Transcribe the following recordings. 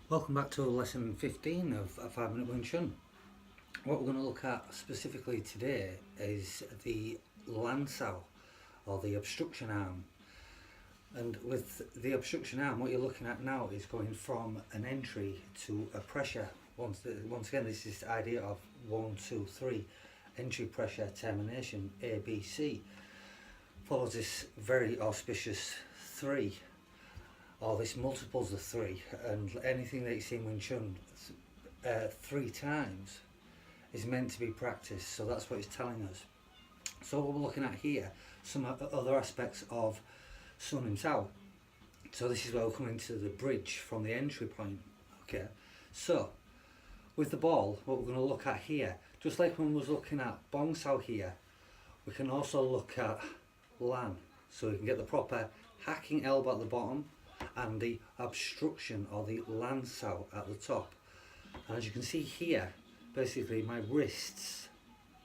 Welcome back to lesson 15 of a 5-minute Wing Chun. What we're going to look at specifically today is the Lan Sau, or the obstruction arm. And with the obstruction arm, what you're looking at now is going from an entry to a pressure. Once again, this is the idea of 1, 2, 3, entry, pressure, termination, A, B, C. Follows this very auspicious 3. Or this multiples of 3, and anything that you see in Wing Chun 3 times is meant to be practiced, so that's what it's telling us. So what we're looking at here, some other aspects of Sui Nim Tao. So this is where we're coming to the bridge from the entry point. Okay, so with the ball, what we're going to look at here, just like when we was looking at Bong Sau here, we can also look at Lan, so we can get the proper hacking elbow at the bottom and the obstruction, or the Lan Sau, at the top. And as you can see here, basically my wrists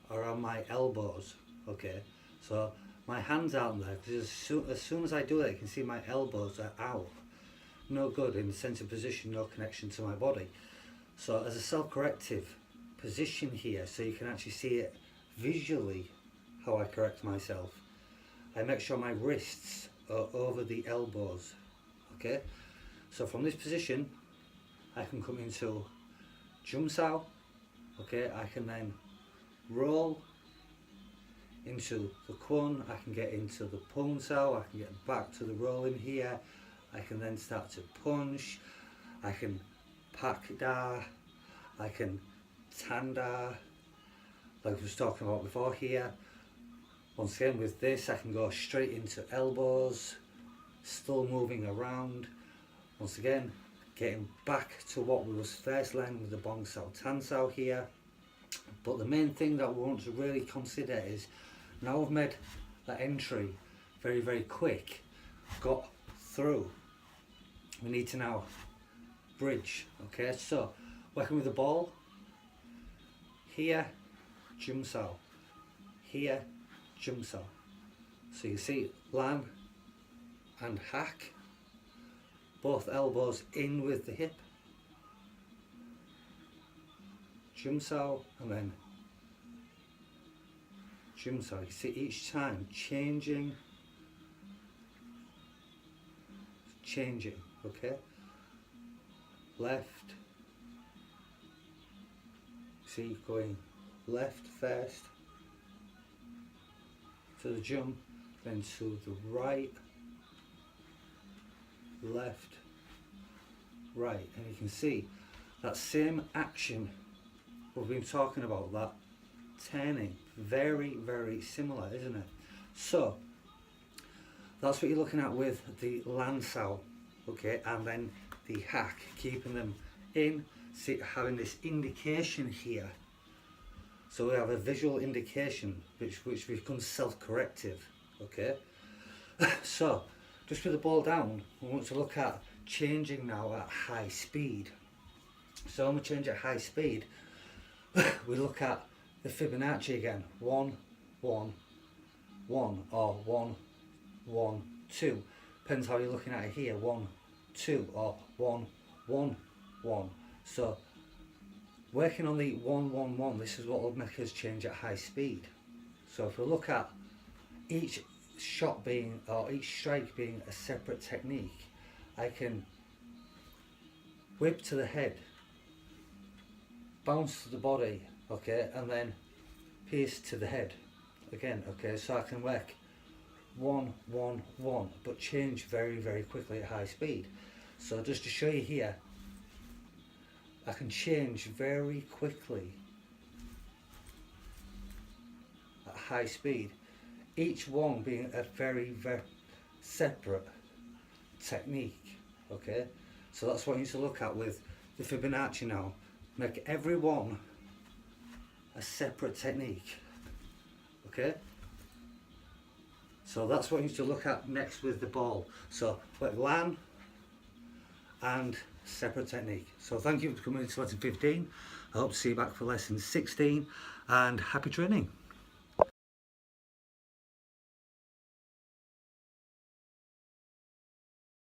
are on my elbows. Okay, so my hands aren't there, because as soon as I do that, you can see my elbows are out. No good in the center position, no connection to my body. So as a self-corrective position here, so you can actually see it visually how I correct myself, I make sure my wrists are over the elbows. Okay, so from this position I can come into Jum Sau. Okay, I can then roll into the Chun, I can get into the Pung Sau, I can get back to the rolling here, I can then start to punch, I can Pak Da, I can Tan Da, like I was talking about before here. Once again with this I can go straight into elbows, still moving around. Once again, getting back to what we was first learning with the Bong Sau Tan Sau here. But the main thing that we want to really consider is, now we've made that entry very quick, got through, we need to now bridge. Okay, so working with the ball, here Jum Sau, here Jum Sau. So you see Lan and hack, both elbows in with the hip, Jum Sau, and then Jum Sau. You see each time changing, okay, left, see going left first to the jump, then to the right, left, right, and you can see that same action we've been talking about, that turning, very similar, isn't it? So that's what you're looking at with the Lan Sau. Okay, and then the hack, keeping them in, see, having this indication here, so we have a visual indication which becomes self-corrective. Okay, so just with the ball down, we want to look at changing now at high speed. So when we change at high speed, we look at the Fibonacci again, 1, 1, 1, or 1, 1, 2. Depends how you're looking at it here, 1, 2, or 1, 1, 1. So working on the 1, 1, 1, this is what will make us change at high speed. So if we look at each shot being, or each strike being a separate technique, I can whip to the head, bounce to the body, okay, and then pierce to the head again. Okay, so I can work 1, 1, 1, but change very quickly at high speed. So just to show you here, I can change very quickly at high speed, each one being a very separate technique. Okay, so that's what you need to look at with the Fibonacci now. Make every one a separate technique. Okay, so that's what you need to look at next with the ball. So like Lan and separate technique. So thank you for coming to lesson 15. I hope to see you back for lesson 16, and happy training.